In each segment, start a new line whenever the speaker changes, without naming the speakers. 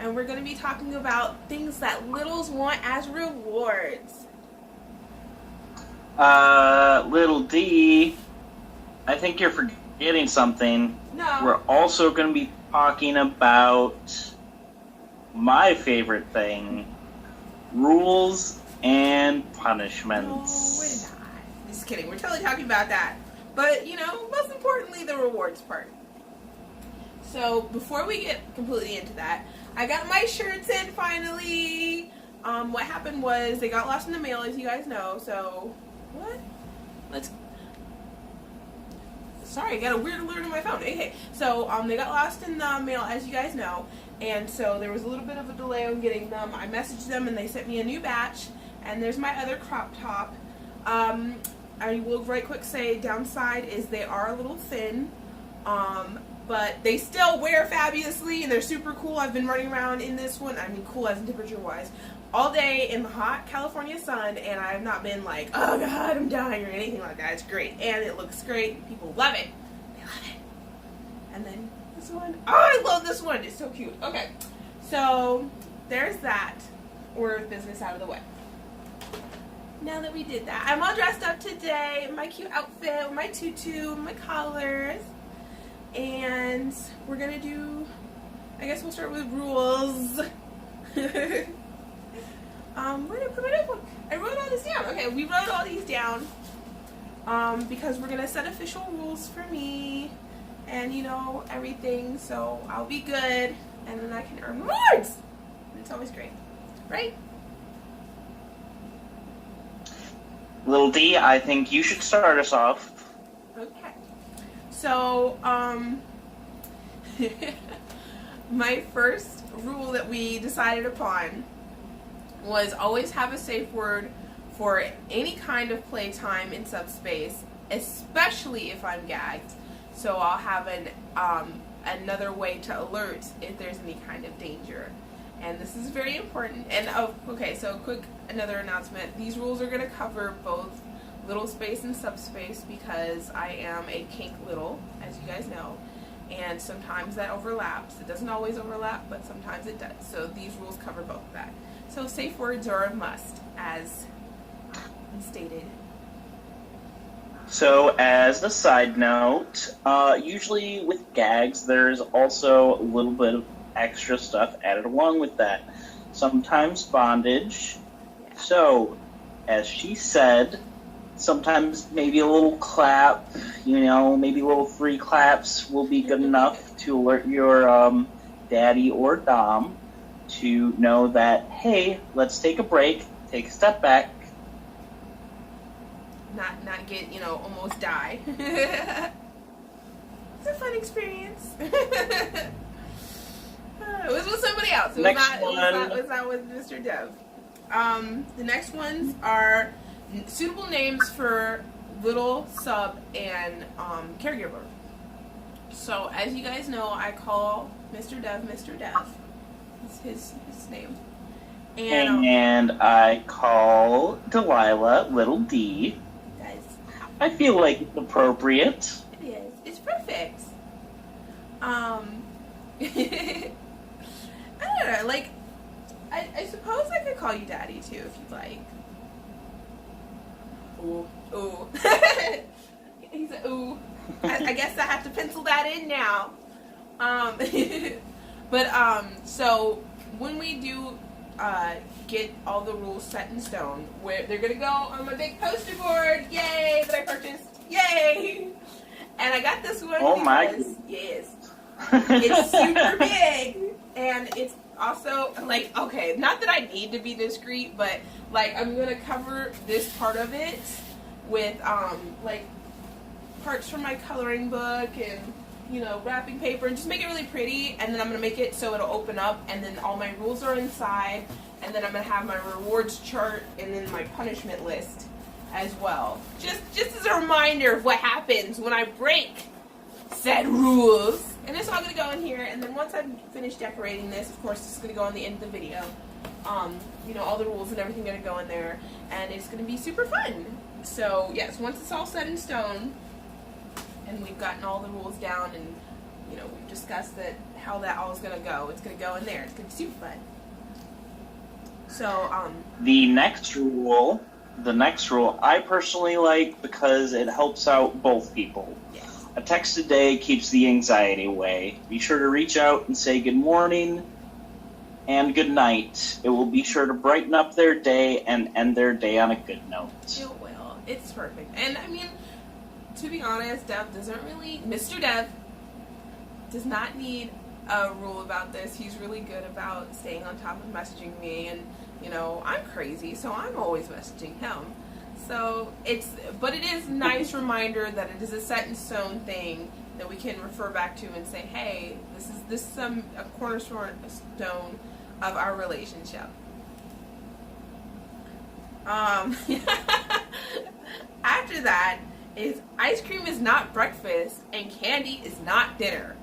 and we're going to be talking about things that littles want as rewards.
Little D, I think you're forgetting something.
No.
We're also going to be talking about my favorite thing, rules and punishments.
No, we're not. Just kidding. We're totally talking about that. But, you know, most importantly, the rewards part. So, before we get completely into that, I got my shirts in finally. What happened was they got lost in the mail, as you guys know. So, what? Sorry, I got a weird alert on my phone. Okay, so they got lost in the mail, as you guys know, and so there was a little bit of a delay on getting them. I messaged them, and they sent me a new batch. And there's my other crop top. I will right quick say downside is they are a little thin, but they still wear fabulously, and they're super cool. I've been running around in this one. I mean, cool as in temperature-wise, all day in the hot California sun, and I have not been like, oh god, I'm dying or anything like that. It's great, and it looks great. People love it. They love it. And then this one. Oh, I love this one. It's so cute. Okay, so there's that. Order of business out of the way. Now that we did that, I'm all dressed up today in my cute outfit with my tutu, my collars, and we're gonna do, I guess we'll start with rules. Where did I put my notebook? I wrote all this down. Okay, we wrote all these down because we're gonna set official rules for me and, you know, everything, so I'll be good and then I can earn rewards. It's always great, right?
Little D, I think you should start us off.
Okay. So, my first rule that we decided upon was always have a safe word for any kind of playtime in subspace, especially if I'm gagged. So I'll have another way to alert if there's any kind of danger. And this is very important. And okay, so quick another announcement. These rules are going to cover both little space and subspace because I am a kink little, as you guys know. And sometimes that overlaps. It doesn't always overlap, but sometimes it does. So these rules cover both of that. So safe words are a must, as stated.
So, as a side note, usually with gags, there's also a little bit of extra stuff added along with that. Sometimes bondage.
Yeah.
So, as she said, sometimes maybe a little clap, you know, maybe little 3 claps will be good enough to alert your daddy or dom to know that, hey, let's take a break, take a step back.
Not get, you know, almost die. It's a fun experience. It was with somebody else. It was not with Mr. Dev. The next ones are suitable names for little, sub, and caregiver. So, as you guys know, I call Mr. Dev Mr. Dev. It's his name.
And I call Delilah Little D.
Guys,
I feel like it's appropriate.
it is. It's perfect. I don't know, like, I suppose I could call you Daddy, too, if you'd like. Ooh. Ooh. He said, ooh. I guess I have to pencil that in now. So, when we do get all the rules set in stone, where they're going to go on my big poster board, yay, that I purchased, yay! And I got this one because, yes, it's super big, and it's also, like, okay, not that I need to be discreet, but, like, I'm going to cover this part of it with, like, parts from my coloring book and, you know, wrapping paper, and just make it really pretty, and then I'm going to make it so it'll open up, and then all my rules are inside, and then I'm going to have my rewards chart, and then my punishment list as well. Just as a reminder of what happens when I break said rules. And it's all going to go in here, and then once I've finished decorating this, of course, it's going to go on the end of the video. You know, all the rules and everything going to go in there, and it's going to be super fun. So, yes, once it's all set in stone, and we've gotten all the rules down, and you know, we've discussed that how that all is going to go. It's going to go in there. It's going to be super fun. So,
the next rule I personally like because it helps out both people.
yeah.
A text a day keeps the anxiety away. Be sure to reach out and say good morning and good night. It will be sure to brighten up their day and end their day on a good note.
It will. It's perfect. And I mean, to be honest, Mr. Dev does not need a rule about this. He's really good about staying on top of messaging me, and you know, I'm crazy, so I'm always messaging him. So but it is a nice reminder that it is a set in stone thing that we can refer back to and say, hey, this is a cornerstone of our relationship. After that is ice cream is not breakfast and candy is not dinner.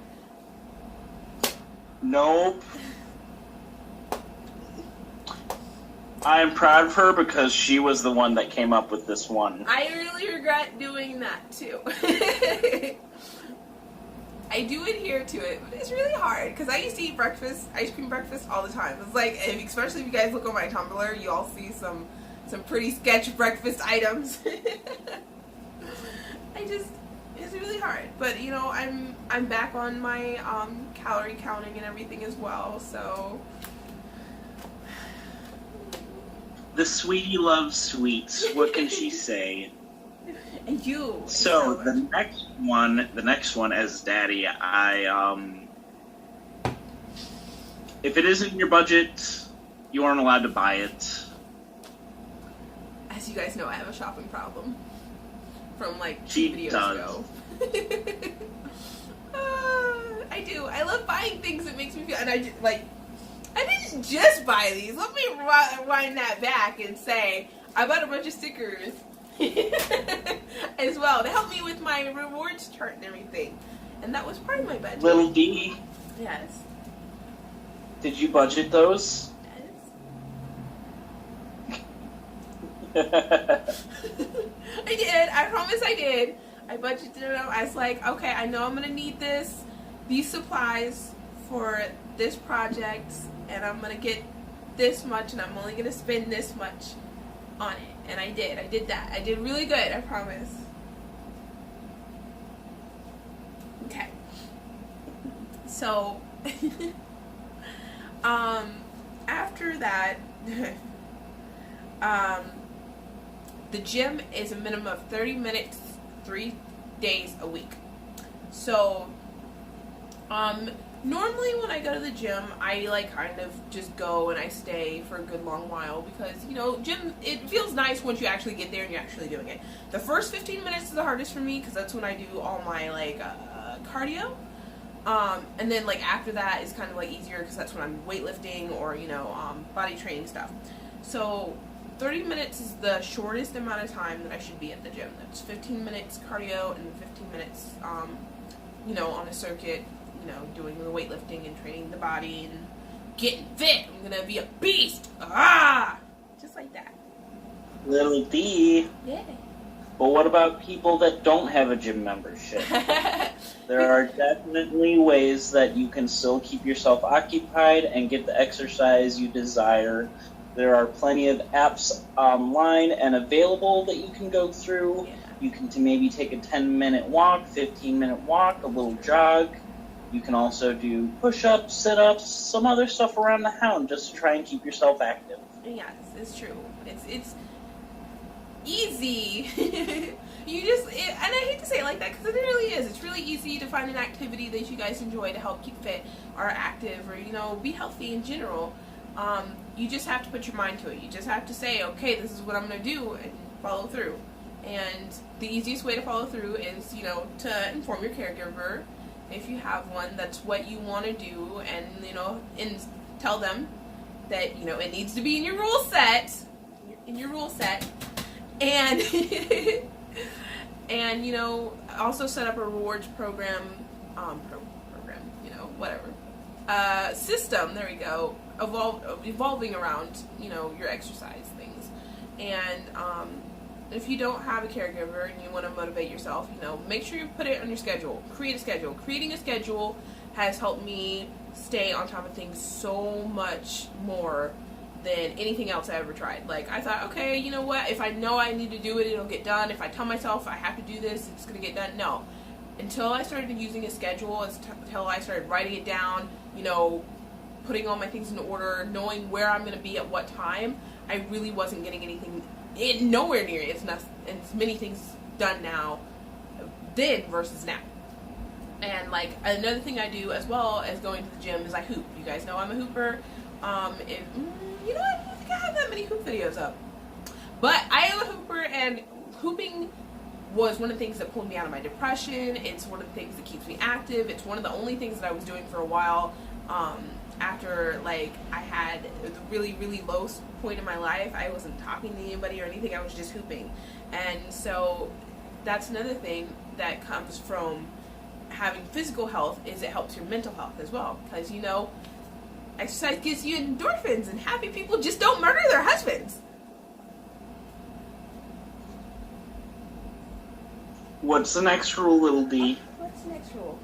Nope. I am proud of her because she was the one that came up with this one.
I really regret doing that too. I do adhere to it, but it's really hard because I used to eat ice cream breakfast all the time. It's like, especially if you guys look on my Tumblr, you all see some pretty sketch breakfast items. It's really hard. But you know, I'm back on my calorie counting and everything as well, so.
The sweetie loves sweets. What can she say?
And you.
So the next one as Daddy, if it isn't in your budget, you aren't allowed to buy it.
As you guys know, I have a shopping problem from like 2
She
videos
does.
ago. I do. I love buying things that makes me feel, and I didn't just buy these. Let me rewind that back and say I bought a bunch of stickers as well to help me with my rewards chart and everything, and that was part of my budget.
Little D,
Yes.
did you budget those?
Yes. I did. I promise I did. I budgeted it out. I was like, okay, I know I'm gonna need these supplies for this project, and I'm gonna get this much, and I'm only gonna spend this much on it. And I did. I did that. I did really good. I promise. Okay. So, after that, the gym is a minimum of 30 minutes, 3 days a week. So, normally when I go to the gym, I like kind of just go and I stay for a good long while because, you know, gym, it feels nice once you actually get there and you're actually doing it. The first 15 minutes is the hardest for me because that's when I do all my, like, cardio. And then, like, after that is kind of, like, easier because that's when I'm weightlifting or, you know, body training stuff. So 30 minutes is the shortest amount of time that I should be at the gym. That's 15 minutes cardio and 15 minutes, you know, on a circuit, you know, doing the weightlifting and training the body and getting fit. I'm gonna be a beast. Just like that.
Little D.
Yeah.
But what about people that don't have a gym membership? There are definitely ways that you can still keep yourself occupied and get the exercise you desire. There are plenty of apps online and available that you can go through.
Yeah.
You can maybe take a 10-minute walk, 15-minute walk, a little jog. You can also do push-ups, sit-ups, some other stuff around the house just to try and keep yourself active.
Yes, it's true. It's easy. And I hate to say it like that because it really is. It's really easy to find an activity that you guys enjoy to help keep fit or active or, you know, be healthy in general. You just have to put your mind to it. You just have to say, okay, this is what I'm going to do and follow through. And the easiest way to follow through is, you know, to inform your caregiver if you have one that's what you want to do and, you know, and tell them that, you know, it needs to be in your rule set. And, and, you know, also set up a rewards program, you know, whatever. System, there we go, evolving around, you know, your exercise things. And if you don't have a caregiver and you want to motivate yourself, you know, make sure you put it on your schedule. Create a schedule. Creating a schedule has helped me stay on top of things so much more than anything else I ever tried. Like, I thought, okay, you know what, if I know I need to do it, it'll get done. If I tell myself I have to do this, it's going to get done. No. Until I started using a schedule, until I started writing it down, you know, putting all my things in order, knowing where I'm going to be at what time, I really wasn't getting anything, nowhere near as many things done now then versus now. And like another thing I do as well as going to the gym is I hoop. You guys know I'm a hooper. You know, I don't think I have that many hoop videos up, but I am a hooper, and hooping was one of the things that pulled me out of my depression. It's one of the things that keeps me active. It's one of the only things that I was doing for a while after like I had a really, really low point in my life. I wasn't talking to anybody or anything. I was just hooping. And so that's another thing that comes from having physical health, is it helps your mental health as well. Because, you know, exercise gives you endorphins, and happy people just don't murder their husbands.
What's the next rule, Little D?
What's the next rule?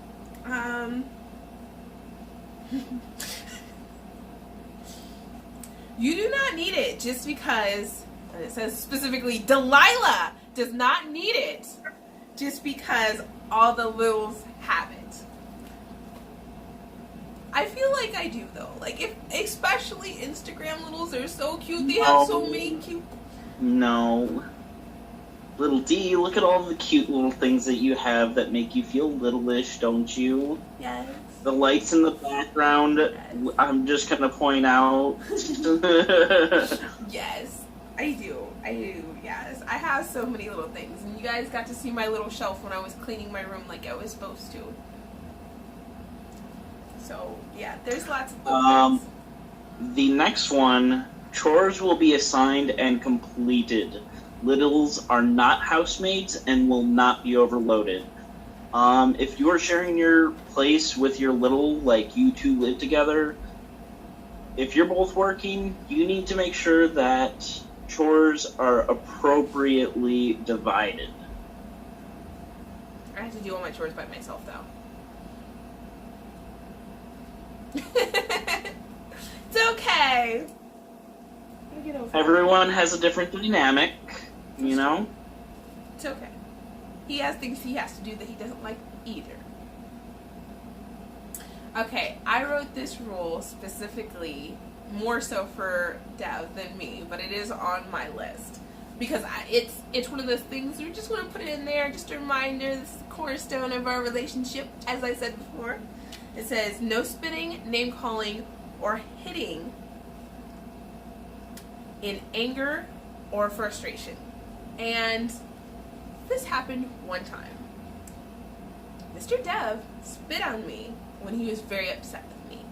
You do not need it just because, and it says specifically, Delilah does not need it just because all the littles have it. I feel like I do though. Like, if especially Instagram littles are so cute. They have so many cute.
No. Little D, look at all the cute little things that you have that make you feel littleish, don't you?
Yes.
The lights in the background, yes. I'm just gonna point out.
Yes, I do. Yes. I have so many little things, and you guys got to see my little shelf when I was cleaning my room like I was supposed to. So, yeah, there's lots of little things.
The next one, chores will be assigned and completed. Littles are not housemaids and will not be overloaded. If you are sharing your place with your little, like you two live together, if you're both working, you need to make sure that chores are appropriately divided.
I have to do all my chores by myself, though. It's okay. Get over
Everyone has a different dynamic, you know?
It's okay. He has things he has to do that he doesn't like either. Okay, I wrote this rule specifically more so for Dev than me, but it is on my list. Because it's one of those things we just want to put it in there, just a reminder, this is the cornerstone of our relationship, as I said before. It says, no spitting, name calling, or hitting in anger or frustration. And this happened one time. Mr. Dev spit on me when he was very upset with me.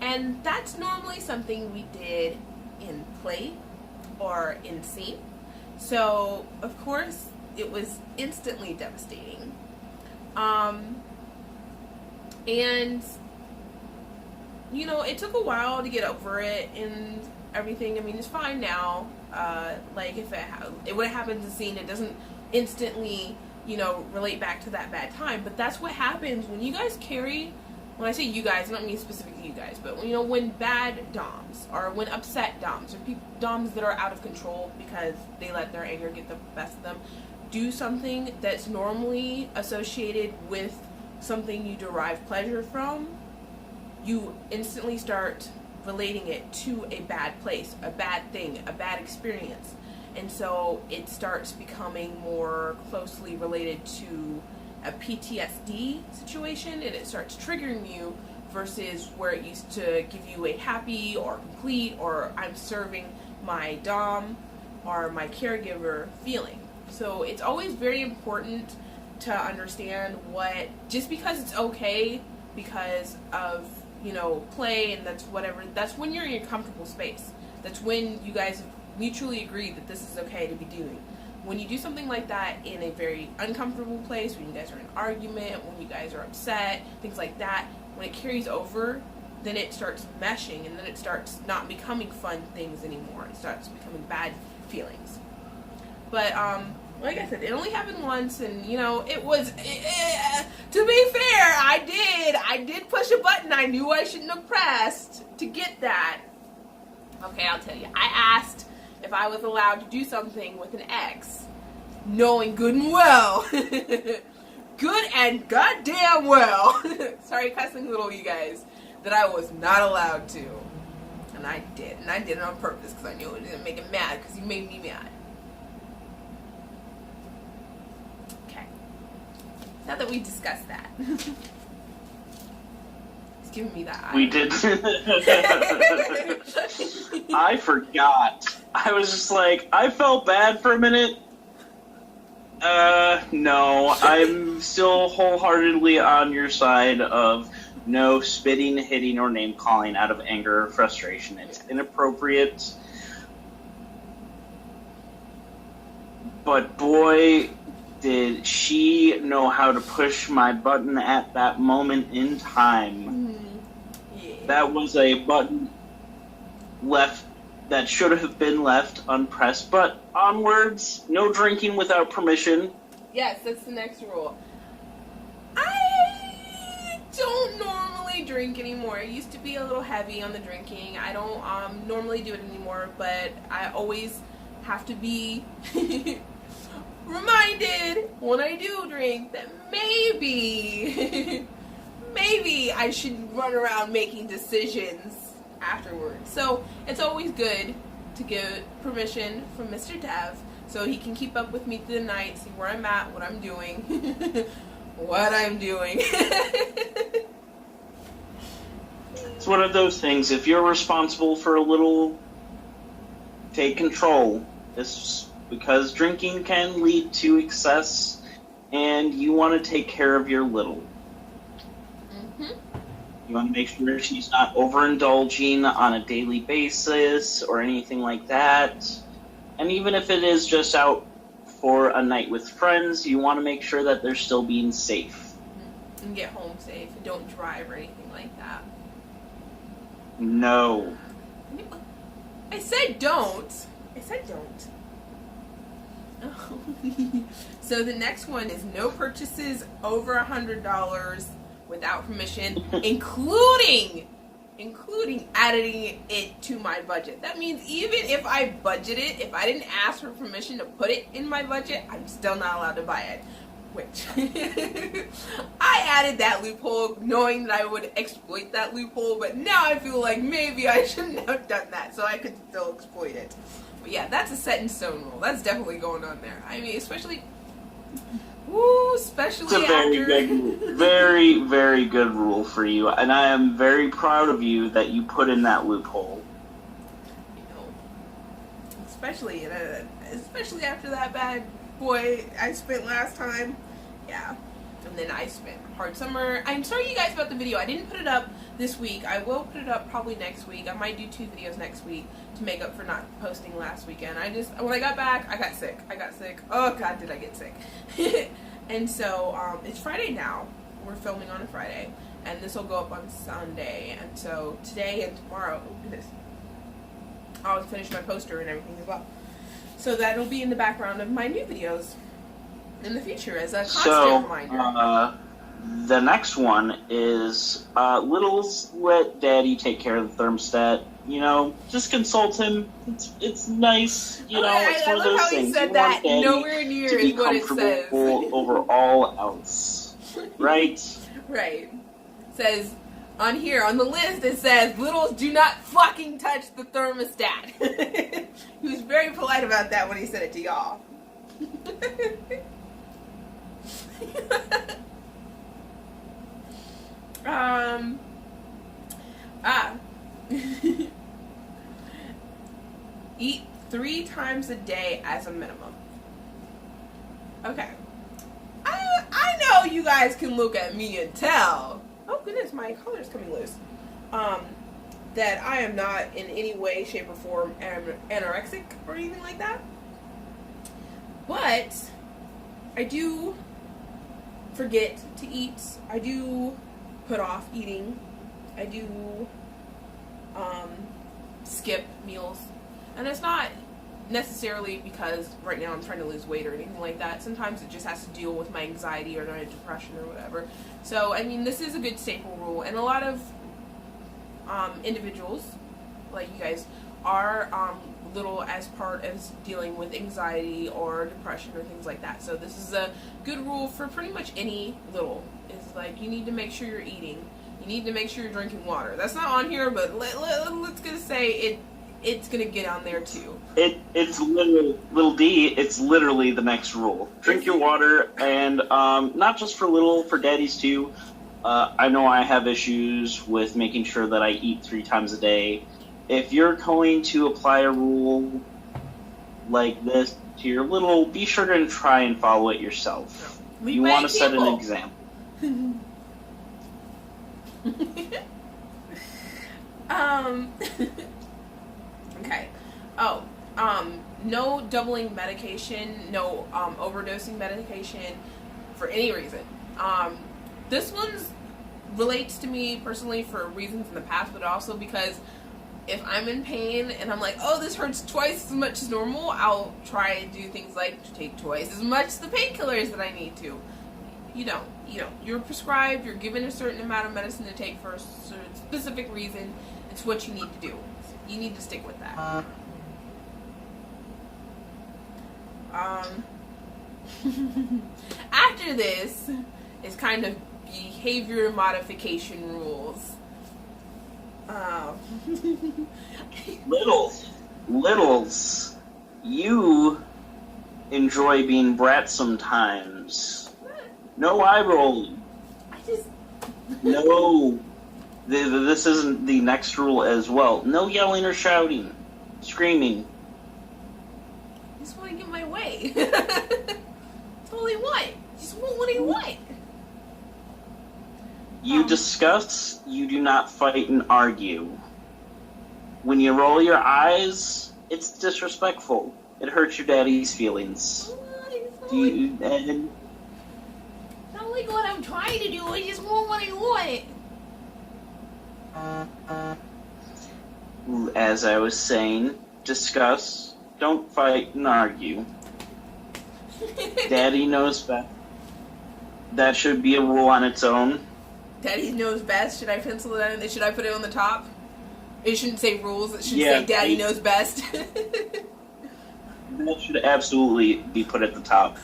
And that's normally something we did in play or in scene. So, of course, it was instantly devastating. And, you know, it took a while to get over it and everything. I mean, it's fine now. Like, if what happens in scene, it doesn't instantly, you know, relate back to that bad time. But that's what happens when you guys carry, when I say you guys, I don't mean specifically you guys, but, you know, when bad doms, or when upset doms, or doms that are out of control because they let their anger get the best of them, do something that's normally associated with something you derive pleasure from, you instantly start relating it to a bad place, a bad thing, a bad experience. And so it starts becoming more closely related to a PTSD situation, and it starts triggering you versus where it used to give you a happy or complete or I'm serving my dom or my caregiver feeling. So it's always very important to understand what, just because it's okay because of, you know, play and that's whatever, that's when you're in your comfortable space. That's when you guys mutually agree that this is okay to be doing. When you do something like that in a very uncomfortable place, when you guys are in an argument, when you guys are upset, things like that, when it carries over, then it starts meshing, and then it starts not becoming fun things anymore. It starts becoming bad feelings. But, like I said, it only happened once, and, you know, it was, to be fair, I did push a button I knew I shouldn't have pressed to get that. Okay, I'll tell you. I asked if I was allowed to do something with an ex, knowing good and well, good and goddamn well, sorry cussing little you guys, that I was not allowed to. And I did. And I did it on purpose because I knew it didn't make him mad because he made me mad. Okay. Now that we discussed that. He's giving me that eye.
We did. I forgot. I was just like, I felt bad for a minute. No. I'm still wholeheartedly on your side of no spitting, hitting, or name-calling out of anger or frustration. It's inappropriate. But boy, did she know how to push my button at that moment in time.
Yeah.
That was a button left that should have been left unpressed. But onwards, no drinking without permission.
Yes, that's the next rule. I don't normally drink anymore. I used to be a little heavy on the drinking. I don't normally do it anymore, but I always have to be reminded when I do drink that maybe I should run around making decisions afterwards. So it's always good to get permission from Mr. Dev so he can keep up with me through the night, see where I'm at, what I'm doing. What I'm doing.
It's one of those things. If you're responsible for a little, take control. It's because drinking can lead to excess, and you want to take care of your little.
Mm-hmm.
You want to make sure she's not overindulging on a daily basis or anything like that. And even if it is just out for a night with friends, you want to make sure that they're still being safe.
And get home safe. And don't drive or anything like that.
No.
I said don't. I said don't. Oh. So the next one is no purchases over $100 without permission, including adding it to my budget. That means even if I budget it, if I didn't ask for permission to put it in my budget, I'm still not allowed to buy it. Which, I added that loophole knowing that I would exploit that loophole, but now I feel like maybe I shouldn't have done that so I could still exploit it. But yeah, that's a set in stone rule. That's definitely going on there. I mean, especially
It's a very, very good rule for you, and I am very proud of you that you put in that loophole.
You know, especially after that bad boy I spent last time. Yeah. And then I spent Hard Summer. I'm sorry you guys about the video. I didn't put it up this week. I will put it up probably next week. I might do 2 videos next week to make up for not posting last weekend. When I got back, I got sick. Oh God, did I get sick. And so, it's Friday now. We're filming on a Friday. And this will go up on Sunday. And so, today and tomorrow, oh goodness, I'll finish my poster and everything as well. So that'll be in the background of my new videos in the future as a constant reminder.
The next one is Littles let Daddy take care of the thermostat. You know, just consult him. It's nice. You know, it's one of those things.
He said that nowhere near
to be
is what it says.
comfortable over all else, right?
Right. It says on here on the list. It says Littles do not fucking touch the thermostat. He was very polite about that when he said it to y'all. Eat 3 times a day as a minimum. Okay. I know you guys can look at me and tell. Oh goodness, my collar's coming loose. That I am not in any way, shape, or form anorexic or anything like that. But I do forget to eat. I do put off eating. I do skip meals. And it's not necessarily because right now I'm trying to lose weight or anything like that. Sometimes it just has to deal with my anxiety or my depression or whatever. So, I mean, this is a good staple rule. And a lot of individuals, like you guys, are little as part as dealing with anxiety or depression or things like that. So this is a good rule for pretty much any little. It's like you need to make sure you're eating. You need to make sure you're drinking water. That's not on here, but let's gonna say it's gonna get on there too.
It's literally, little D, it's literally the next rule. Drink your water, and not just for daddies too. I know I have issues with making sure that I eat 3 times a day. If you're going to apply a rule like this to your little, be sure to try and follow it yourself. You want to set an example.
Okay. Oh, no doubling medication, no overdosing medication for any reason. This one's relates to me personally for reasons in the past, but also because if I'm in pain and I'm like, oh, this hurts twice as much as normal, I'll try and do things like take twice as much the painkillers that I need to. You don't. You're prescribed, you're given a certain amount of medicine to take for a specific reason. It's what you need to do. You need to stick with that. After this is kind of behavior modification rules.
Littles, you enjoy being brats sometimes. No eye rolling. No. This isn't the next rule as well. No yelling or shouting. Screaming.
I just want to get my way. That's all I want. Just want what I want.
You discuss, you do not fight and argue. When you roll your eyes, it's disrespectful. It hurts your daddy's feelings.
Not like what I'm trying to do, I just want what I want.
As I was saying, discuss, don't fight and argue. Daddy knows best. That should be a rule on its own.
Daddy knows best. Should I pencil it in? Should I put it on the top? It shouldn't say rules. It should say Daddy knows best.
That should absolutely be put at the top.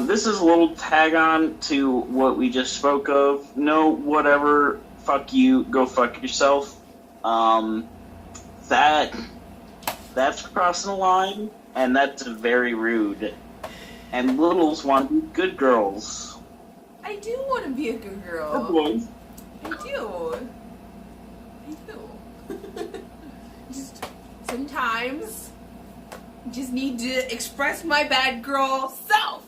This is a little tag on to what we just spoke of. No, whatever, fuck you, go fuck yourself. That's crossing the line, and that's very rude. And littles want to be good girls.
I do want to be a good girl.
Or boys.
I do. Just sometimes just need to express my bad girl self.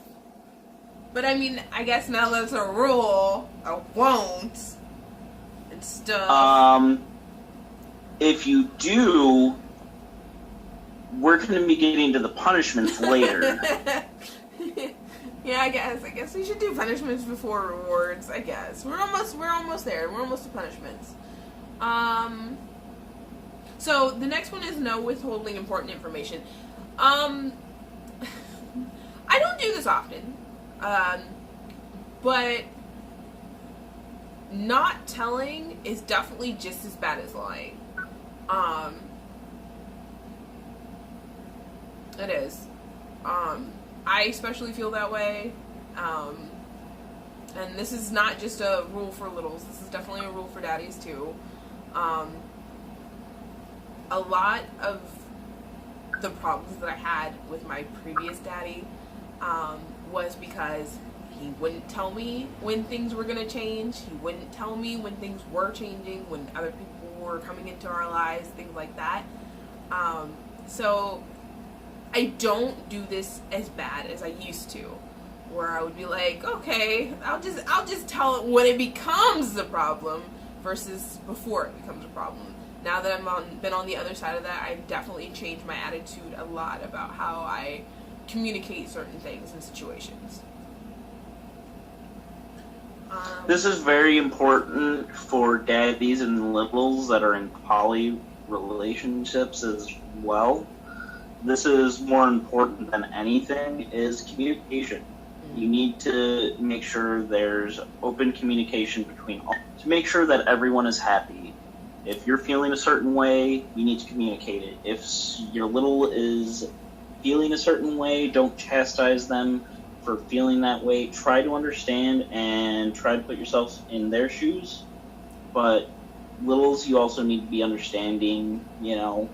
But I mean, I guess now that's a rule, I won't. And stuff.
If you do, we're going to be getting to the punishments later.
Yeah, I guess we should do punishments before rewards, I guess. We're almost there. We're almost to punishments. So the next one is no withholding important information. I don't do this often. But not telling is definitely just as bad as lying. It is. I especially feel that way. And this is not just a rule for littles. This is definitely a rule for daddies too. A lot of the problems that I had with my previous daddy was because he wouldn't tell me when things were going to change. He wouldn't tell me when things were changing, when other people were coming into our lives, things like that. So I don't do this as bad as I used to, where I would be like, okay, I'll just tell it when it becomes a problem versus before it becomes a problem. Now that I've been on the other side of that, I've definitely changed my attitude a lot about how I communicate certain things and situations.
This is very important for daddies and littles that are in poly relationships as well. This is more important than anything, is communication. You need to make sure there's open communication between all, to make sure that everyone is happy. If you're feeling a certain way, you need to communicate it. If your little is feeling a certain way, don't chastise them for feeling that way. Try to understand and try to put yourself in their shoes. But littles, you also need to be understanding, you know,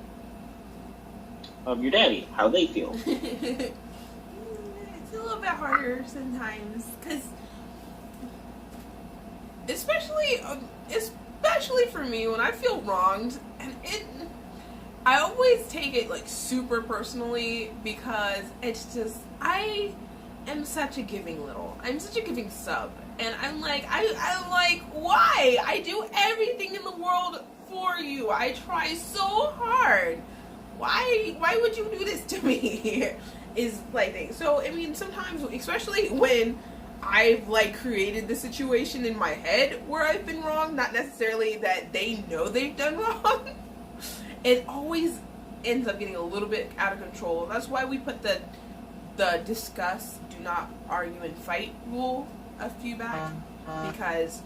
of your daddy, how they feel.
It's a little bit harder sometimes, because especially for me, when I feel wronged, and I always take it like super personally, because it's just, I am such a giving little. I'm such a giving sub, and I'm like, why? I do everything in the world for you. I try so hard. Why would you do this to me? Is like thing. So I mean, sometimes, especially when I've like created the situation in my head where I've been wrong, not necessarily that they know they've done wrong, it always ends up getting a little bit out of control. That's why we put the discuss, do not argue and fight rule a few back, because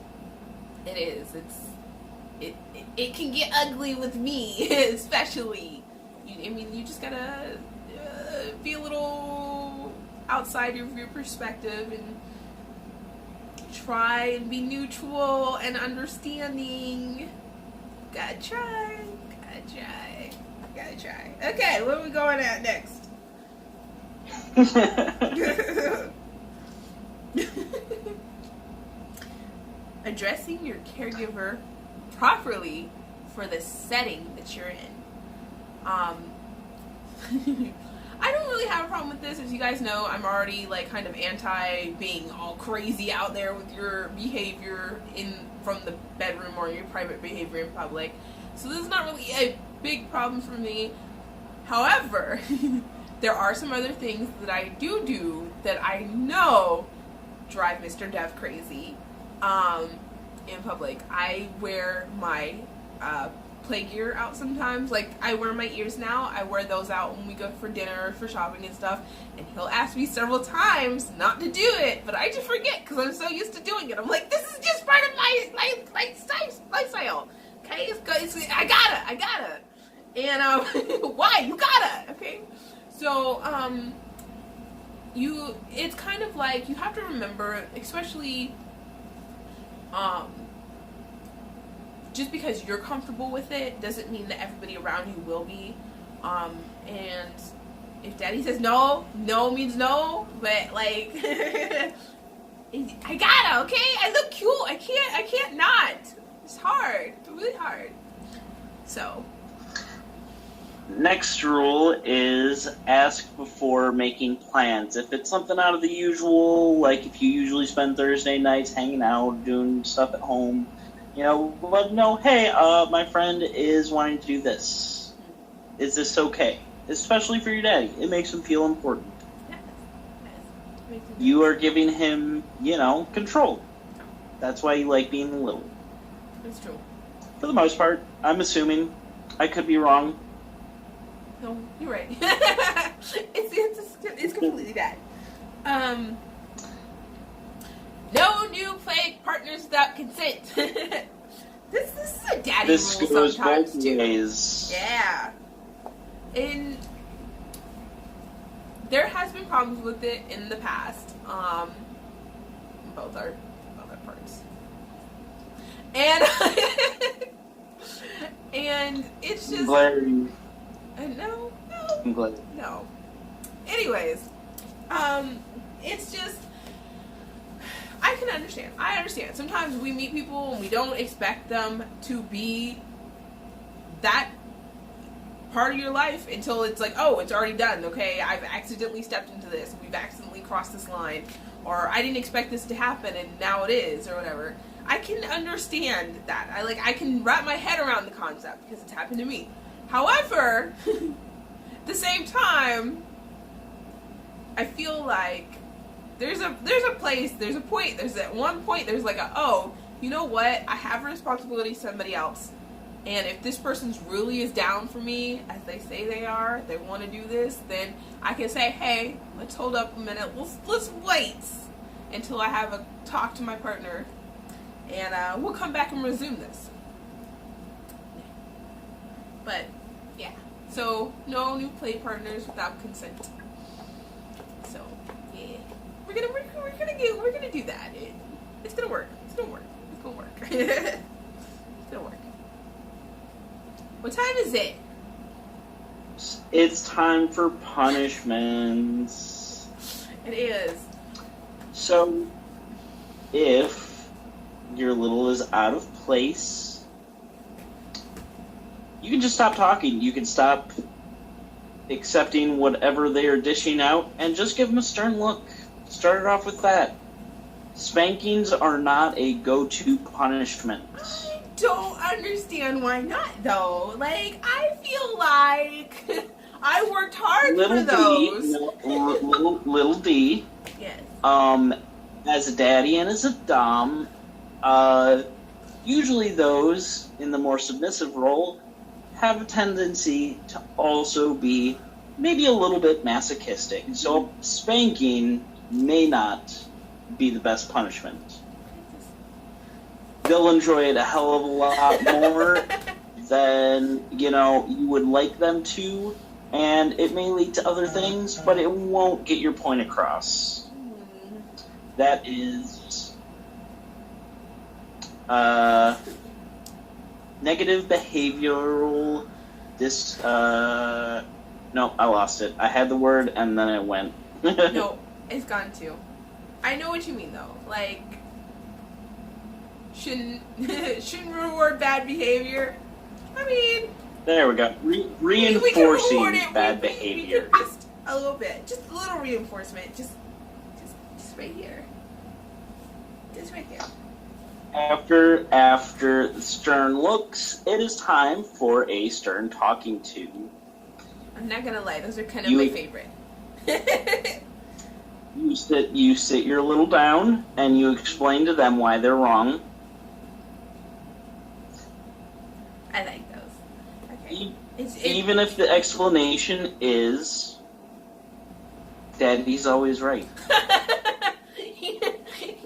it can get ugly with me, especially. I mean, you just gotta be a little outside of your perspective and try and be neutral and understanding. Gotta try. Okay, where are we going at next? Addressing your caregiver properly for the setting that you're in. I don't really have a problem with this. As you guys know, I'm already like kind of anti being all crazy out there with your behavior from the bedroom or your private behavior in public. So this is not really a big problem for me. However, there are some other things that I do that I know drive Mr. Dev crazy in public. I wear my play gear out sometimes. Like, I wear my ears now. I wear those out when we go for dinner, for shopping and stuff. And he'll ask me several times not to do it, but I just forget because I'm so used to doing it. I'm like, this is just part of my lifestyle. Okay, I gotta. And why? You gotta. Okay. So it's kind of like you have to remember, especially just because you're comfortable with it doesn't mean that everybody around you will be. And if daddy says no means no, but like I gotta, okay? I look cute. I can't not. It's hard. It's really hard. So
next rule is ask before making plans. If it's something out of the usual, like if you usually spend Thursday nights hanging out, doing stuff at home, you know, let them know, hey, my friend is wanting to do this. Is this okay? Especially for your daddy. It makes him feel important.
Yes.
You are giving him, you know, control. That's why you like being little.
It's true.
For the most part, I'm assuming. I could be wrong.
No, you're right. it's completely bad. No new play partners without consent. This is a daddy rule sometimes
both
too.
ways.
Yeah. And there has been problems with it in the past. Both are parts. And and it's just
I'm glad.
No. Anyways, it's just, I can understand. I understand. Sometimes we meet people and we don't expect them to be that part of your life until it's like, oh, it's already done. Okay, I've accidentally stepped into this. We've accidentally crossed this line. Or I didn't expect this to happen and now it is, or whatever. I can understand that. I can wrap my head around the concept because it's happened to me. However, at the same time, I feel like there's a place, there's a point, there's at one point, there's like oh, you know what? I have a responsibility to somebody else. And if this person's really is down for me, as they say they are, they want to do this, then I can say, hey, let's hold up a minute. Let's wait until I have a talk to my partner, and we'll come back and resume this. But yeah, so no new play partners without consent. So yeah, we're gonna do that. It's gonna work. It's gonna work. It's gonna work. It's gonna work. What time is it?
It's time for punishments.
It is.
So, if your little is out of place, you can just stop talking. You can stop accepting whatever they are dishing out and just give them a stern look. Start it off with that. Spankings are not a go-to punishment.
I don't understand why not, though. Like, I feel like I worked hard for those.
Little D.
Yes.
As a daddy and as a dom, usually those in the more submissive role have a tendency to also be maybe a little bit masochistic. So spanking may not be the best punishment. They'll enjoy it a hell of a lot more than, you would like them to, and it may lead to other things, but it won't get your point across. That is negative behavioral no, I lost it. I had the word and then it went.
No, it's gone too. I know what you mean though. Like, shouldn't reward bad behavior. I mean,
there we go. Reinforcing bad behavior.
Just a little bit, just a little reinforcement. Just right here. Just right here.
After the stern looks, it is time for a stern talking to.
I'm not gonna lie, those are kind of my favorite.
You sit your little down and you explain to them why they're wrong.
I like those. Okay.
Even if the explanation is Daddy's always right.
He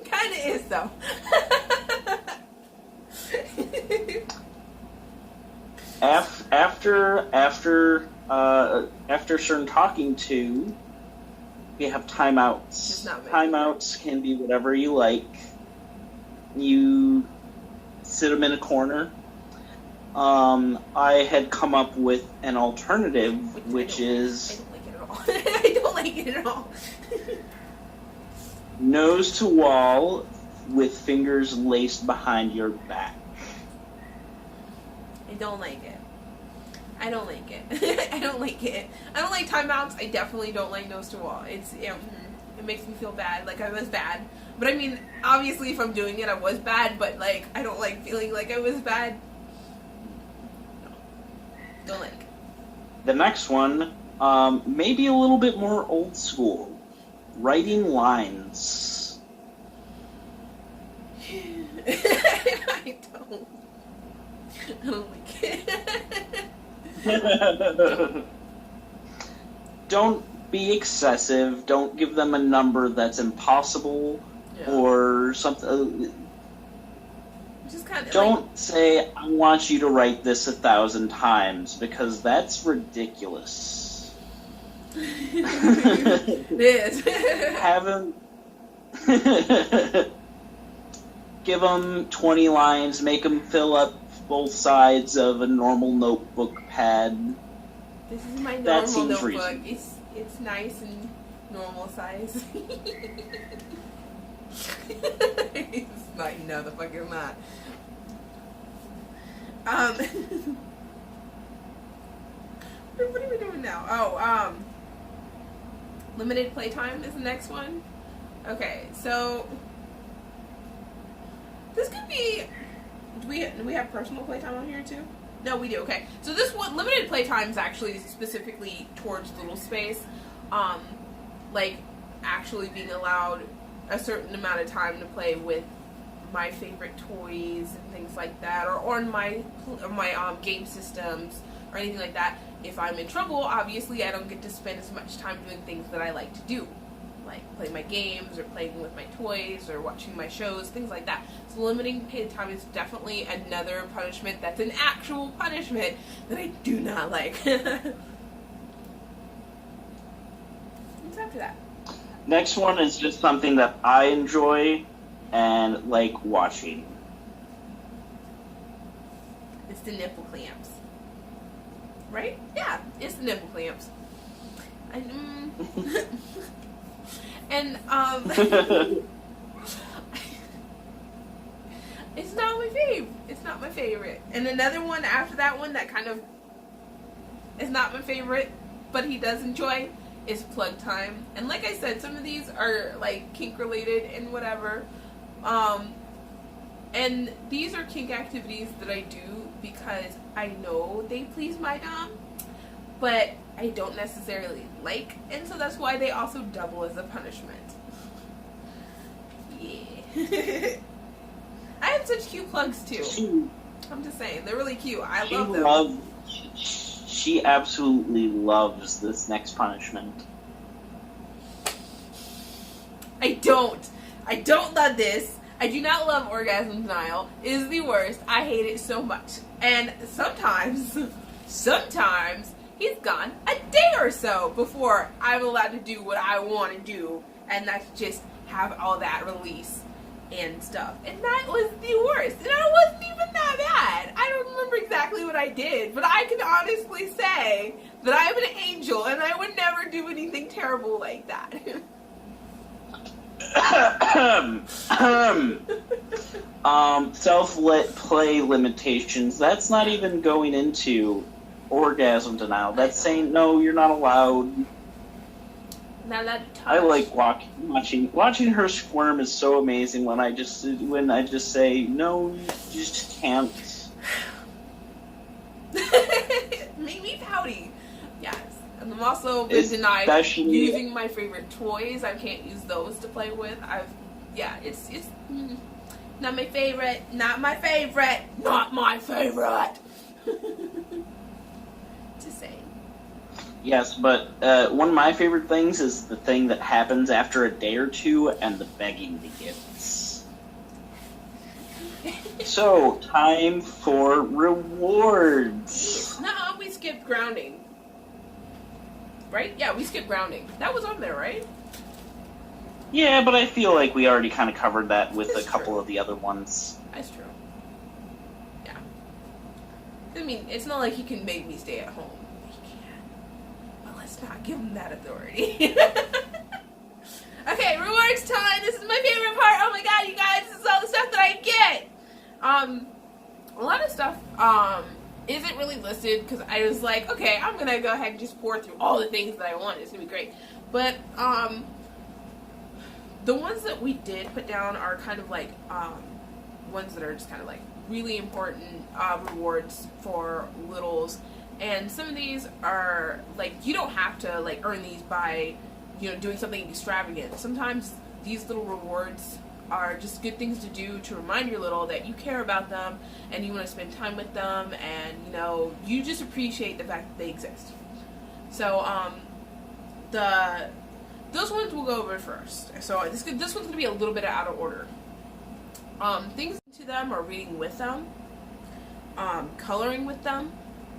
kind of is though.
After certain talking to, we have timeouts. Timeouts can be whatever you like. You sit them in a corner. I had come up with an alternative, which is...
I don't like it at all.
Nose to wall with fingers laced behind your back.
I don't like it. I don't like it. I don't like it. I don't like timeouts. I definitely don't like nose to wall. It makes me feel bad. Like I was bad. But I mean, obviously if I'm doing it, I was bad. But like, I don't like feeling like I was bad. No. Don't like.
The next one, maybe a little bit more old school. Writing lines.
I don't like it.
Don't be excessive. Don't give them a number that's impossible or something.
Just kind of
don't say, I want you to write this 1,000 times, because that's ridiculous.
It is.
Have them... Give them 20 lines, make them fill up both sides of a normal notebook pad.
This is my normal notebook. Reasonable. It's nice and normal size. It's not. No, the fuck is not. What are we doing now? Oh, limited playtime is the next one. Okay, so this could be. Do we have personal playtime on here too? No, we do. Okay, so this one, limited playtime, is actually specifically towards little space, like actually being allowed a certain amount of time to play with my favorite toys and things like that, or on my game systems or anything like that. If I'm in trouble, obviously I don't get to spend as much time doing things that I like to do, like play my games or playing with my toys or watching my shows, things like that. So limiting paid time is definitely another punishment that's an actual punishment that I do not like. What's after that?
Next one is just something that I enjoy and like watching.
It's the nipple clamps. Right? Yeah, it's the nipple clamps. And it's not my fave. It's not my favorite. And another one after that one that kind of is not my favorite, but he does enjoy, is plug time. And like I said, some of these are like kink related and whatever. And these are kink activities that I do because I know they please my dom, but I don't necessarily like, and so that's why they also double as a punishment. Yeah. I have such cute plugs too. I'm just saying, they're really cute. I love them.
She absolutely loves this next punishment.
I don't love this. I do not love Orgasm Denial. It is the worst. I hate it so much. And sometimes he's gone a day or so before I'm allowed to do what I want to do, and that's just have all that release and stuff. And that was the worst. And I wasn't even that bad. I don't remember exactly what I did, but I can honestly say that I'm an angel and I would never do anything terrible like that.
Self-lit play limitations. That's not even going into Orgasm Denial. That's saying, no, you're not allowed.
Not allowed to touch.
I like watching her squirm is so amazing when I just say, no, you just can't.
Make me pouty. Yes. And I'm also been denied using my favorite toys. I can't use those to play with. It's not my favorite. Not my favorite. Not my favorite. Just saying.
Yes, but one of my favorite things is the thing that happens after a day or two and the begging begins. So, time for rewards.
No, we skipped grounding. Right? Yeah, we skipped grounding. That was on there, right?
Yeah, but I feel like we already kind of covered that with a couple of the other ones.
That's true. Yeah. I mean, it's not like he can make me stay at home. He can. But let's not give him that authority. Okay, rewards time. This is my favorite part. Oh my god, you guys, this is all the stuff that I get. A lot of stuff, isn't really listed because I was like, okay, I'm gonna go ahead and just pour through all the things that I want. It's gonna be great. But the ones that we did put down are kind of like ones that are just kind of like really important rewards for littles. And some of these are like, you don't have to like earn these by, you know, doing something extravagant. Sometimes these little rewards are just good things to do to remind your little that you care about them and you want to spend time with them, and you know, you just appreciate the fact that they exist. So those ones we'll go over first. So this one's gonna be a little bit out of order. Things to them are reading with them, coloring with them.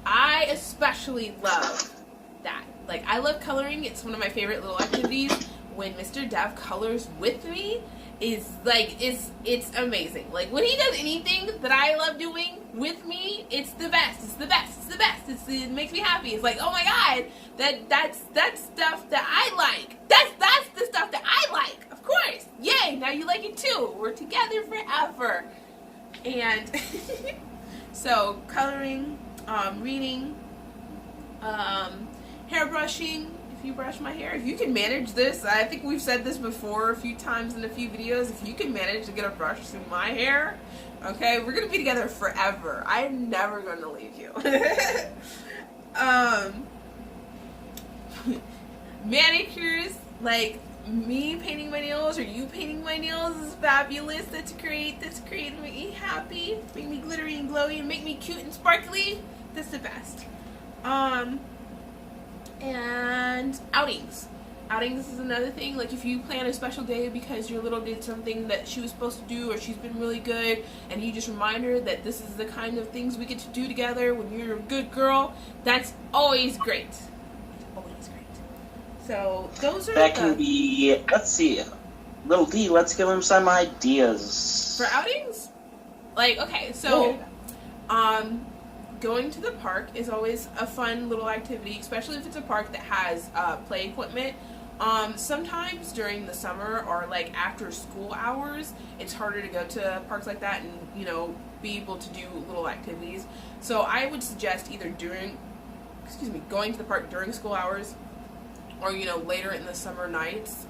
I especially love that. Like, I love coloring. It's one of my favorite little activities. When Mr. Dev colors with me, is like, it's amazing. Like, when he does anything that I love doing with me, it's the best. It's the best. It's the best. It makes me happy. It's like, oh my god, that's stuff that I like. That's the stuff that I like. Of course. Yay, now you like it too. We're together forever. And so coloring, reading, hair brushing. If you brush my hair, if you can manage this, I think we've said this before a few times in a few videos, if you can manage to get a brush through my hair, okay, we're gonna be together forever. I'm never gonna leave you. Manicures, like, me painting my nails or you painting my nails is fabulous. That's great. That's great. Make me happy. Make me glittery and glowy and make me cute and sparkly. That's the best. And outings. Outings is another thing. Like if you plan a special day because your little did something that she was supposed to do or she's been really good and you just remind her that this is the kind of things we get to do together when you're a good girl, that's always great. It's always great. So those are
that can be, let's see, Little D, let's give him some ideas.
For outings? Like, okay, so going to the park is always a fun little activity, especially if it's a park that has play equipment. Sometimes during the summer or like after school hours, it's harder to go to parks like that and, you know, be able to do little activities. So I would suggest either going to the park during school hours or, you know, later in the summer nights,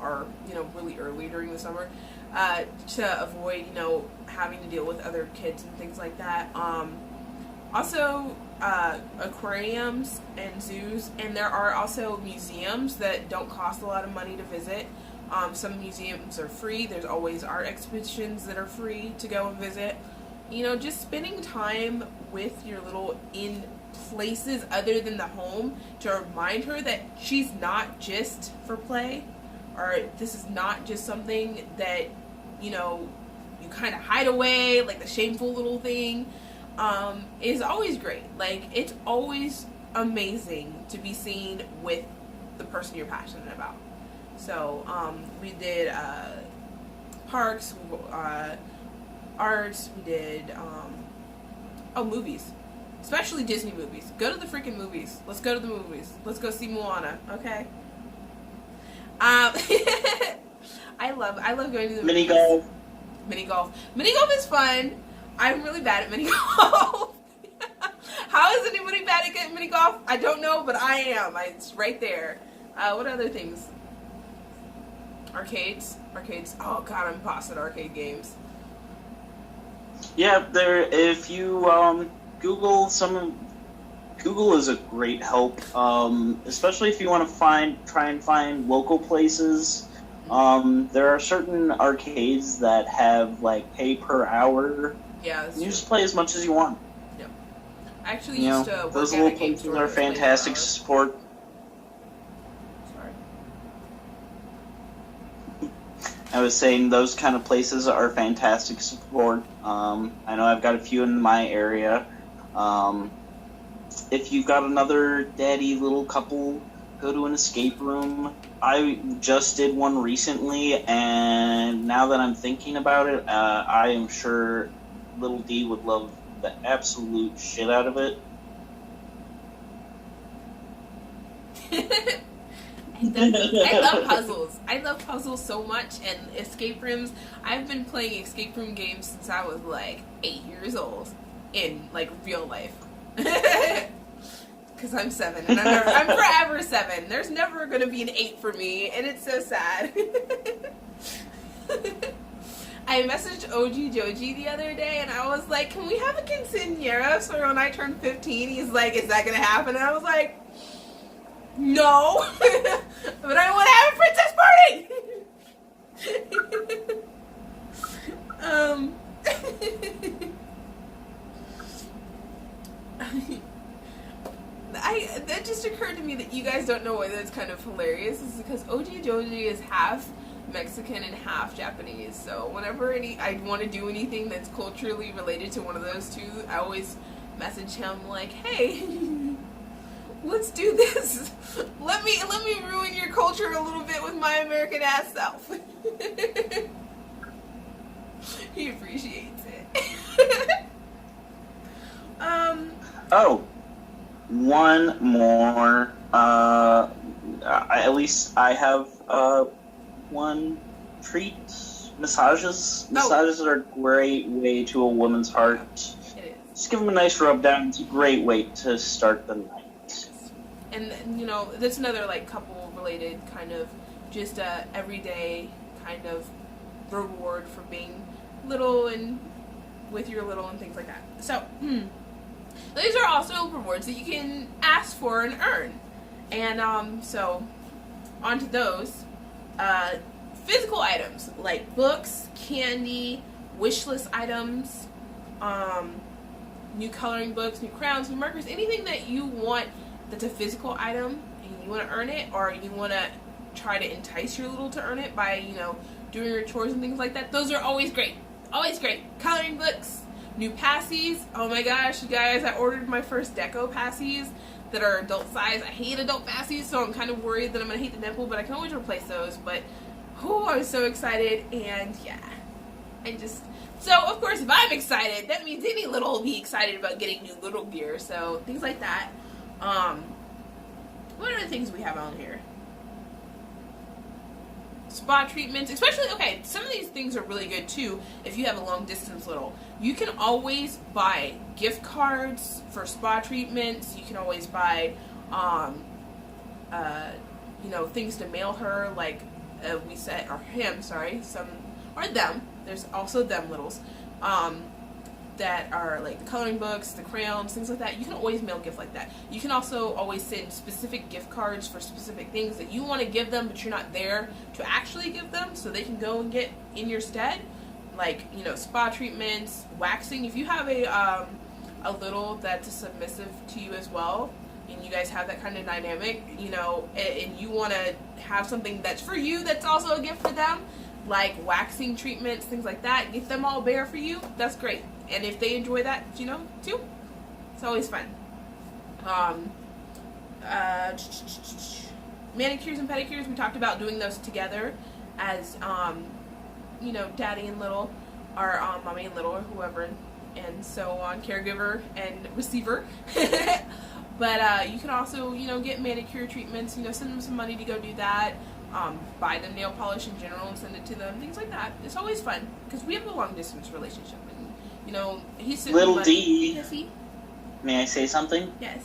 or, you know, really early during the summer, to avoid, you know, having to deal with other kids and things like that. Also, aquariums and zoos, and there are also museums that don't cost a lot of money to visit. Some museums are free. There's always art exhibitions that are free to go and visit. You know, just spending time with your little in places other than the home to remind her that she's not just for play, or this is not just something that, you know, you kind of hide away, like the shameful little thing. Is always great. Like, it's always amazing to be seen with the person you're passionate about. So, we did, parks, arts, we did, movies. Especially Disney movies. Go to the freaking movies. Let's go to the movies. Let's go see Moana, okay? I love going to the
Mini
movies.
golf.
Mini golf. Mini golf is fun. I'm really bad at mini golf. How is anybody bad at mini golf? I don't know, but I am. It's right there. What other things? Arcades. Oh god, I'm boss at arcade games.
Yeah, if you Google Google is a great help, especially if you want to try and find local places. There are certain arcades that have like pay per hour.
Yeah, that's
you
true.
just play as much as you want.
Yep. I actually used to work
those
at a
little
game
places
store
are
that played
fantastic
for hours.
support.
Sorry.
I was saying those kind of places are fantastic support. I know I've got a few in my area. If you've got another daddy little couple, go to an escape room. I just did one recently, and now that I'm thinking about it, I am sure Little D would love the absolute shit out of it.
I love puzzles. I love puzzles so much, and escape rooms. I've been playing escape room games since I was like 8 years old in like real life. Because I'm 7, and I'm forever 7. There's never going to be an 8 for me, and it's so sad. I messaged OG Joji the other day, and I was like, can we have a quinceañera so when I turn 15, he's like, is that going to happen? And I was like, no, but I want to have a princess party! That just occurred to me that you guys don't know why that's kind of hilarious. Is because OG Joji is half Mexican and half Japanese. So whenever I want to do anything that's culturally related to one of those two, I always message him like, "Hey, let's do this. Let me ruin your culture a little bit with my American ass self." He appreciates it.
Oh, one more. At least I have one treat. Massages. Massages are a great way to a woman's heart.
It is.
Just give them a nice rub down. It's a great way to start the night.
And you know, that's another like couple related kind of just everyday kind of reward for being little and with your little and things like that. So these are also rewards that you can ask for and earn. And so onto those. Physical items like books, candy, wish list items, new coloring books, new crayons, new markers, anything that you want that's a physical item and you want to earn it, or you want to try to entice your little to earn it by, you know, doing your chores and things like that. Those are always great. Always great. Coloring books, new passies. Oh my gosh, you guys, I ordered my first deco passies that are adult size. I hate adult passies, so I'm kind of worried that I'm going to hate the nipple, but I can always replace those. But, oh, I was so excited, and yeah. So, of course, if I'm excited, that means any little will be excited about getting new little gear, so things like that. What other things we have on here? Spa treatments, especially, okay, some of these things are really good too if you have a long distance little. You can always buy gift cards for spa treatments. You can always buy, you know, things to mail her, like we said, or him, sorry, or them. There's also them littles, that are like the coloring books, the crayons, things like that. You can always mail gifts like that. You can also always send specific gift cards for specific things that you want to give them, but you're not there to actually give them, so they can go and get in your stead. Like, you know, spa treatments, waxing. If you have a little that's submissive to you as well, and you guys have that kind of dynamic, you know, and you want to have something that's for you that's also a gift for them, like waxing treatments, things like that, get them all bare for you, that's great. And if they enjoy that, you know, too, it's always fun. Manicures and pedicures, we talked about doing those together as, you know, daddy and little, or mommy and little, or whoever, and so on, caregiver and receiver. But you can also, you know, get manicure treatments, you know, send them some money to go do that. Buy them nail polish in general and send it to them, things like that. It's always fun because we have a long distance relationship, and you know, he's
Little D.
Yes, he?
May I say something?
Yes.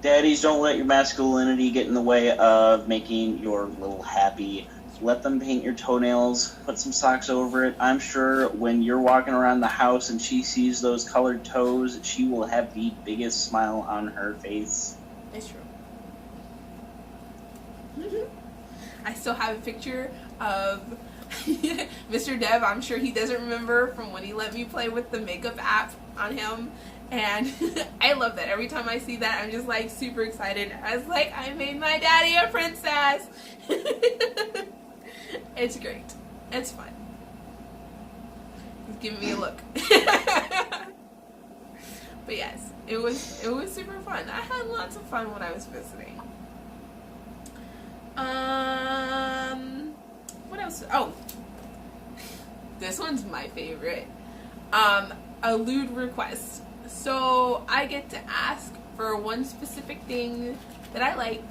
Daddies, don't let your masculinity get in the way of making your little happy. Let them paint your toenails, put some socks over it. I'm sure when you're walking around the house and she sees those colored toes, she will have the biggest smile on her face.
It's true. I still have a picture of Mr. Dev. I'm sure he doesn't remember from when he let me play with the makeup app on him, and I love that. Every time I see that, I'm just like super excited. I was like, I made my daddy a princess. It's great. It's fun. He's giving me a look. But yes, it was super fun. I had lots of fun when I was visiting. What else? Oh, this one's my favorite. A lewd request. So I get to ask for one specific thing that I like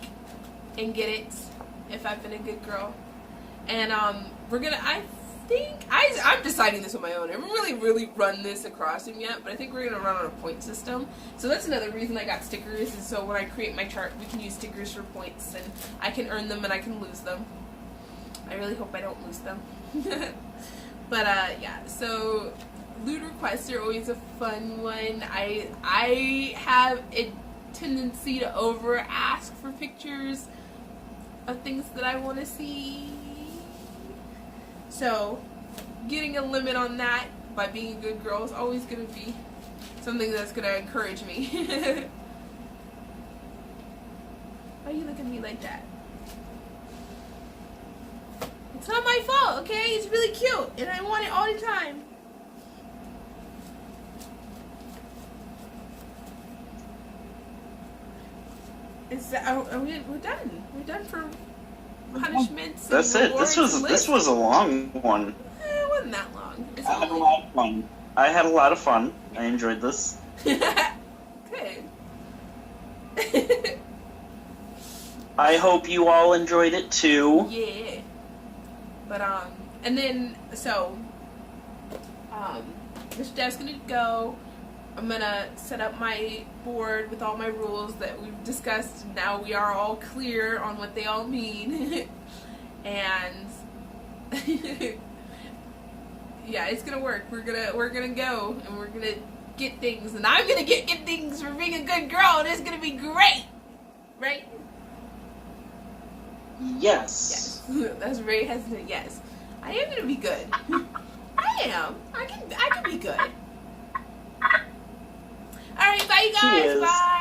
and get it if I've been a good girl. And we're gonna, I'm deciding this on my own. I haven't really run this across him yet, but I think we're gonna run on a point system. So that's another reason I got stickers, is so when I create my chart, we can use stickers for points, and I can earn them and I can lose them. I really hope I don't lose them. But yeah, so lewd requests are always a fun one. I have a tendency to over ask for pictures of things that I want to see. So getting a limit on that by being a good girl is always going to be something that's going to encourage me. Why are you looking at me like that? It's not my fault, okay? It's really cute, and I want it all the time. We're done. We're done for punishments.
That's it. This was a long one.
It wasn't that long.
I had a lot of fun. I had a lot of fun. I enjoyed this.
Good.
I hope you all enjoyed it too.
Yeah. But and then so Mr. Dev's gonna go. I'm gonna set up my board with all my rules that we've discussed. Now we are all clear on what they all mean. And yeah, it's gonna work. We're gonna go and we're gonna get things, and I'm gonna get things for being a good girl, and it's gonna be great, right?
Yes.
Yes. That's very hesitant. Yes. I am gonna be good. I am. I can be good. Alright, bye you guys. Bye.